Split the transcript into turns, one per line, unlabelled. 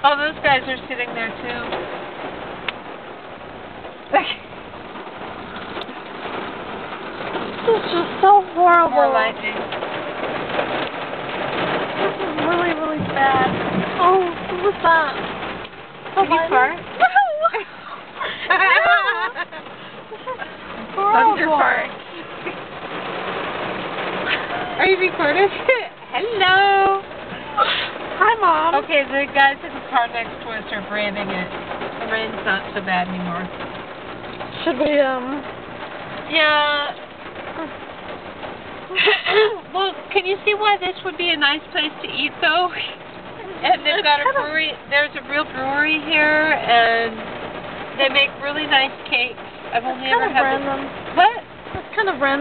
Oh, those guys are sitting there too.
This is just so horrible.
More lightning.
This is really, really bad. Oh, what was that?
Can you fart?
No!
That's your fart. Are you recording? Hello.
Hi, Mom.
Okay, the guys in the car next to us are branding it. The rain's not so bad anymore.
Should we,
Yeah. Well, can you see why this would be a nice place to eat, though? And they've got a brewery. There's a real brewery here, and they make really nice cakes. I've only ever had
random.
What?
That's kind of random.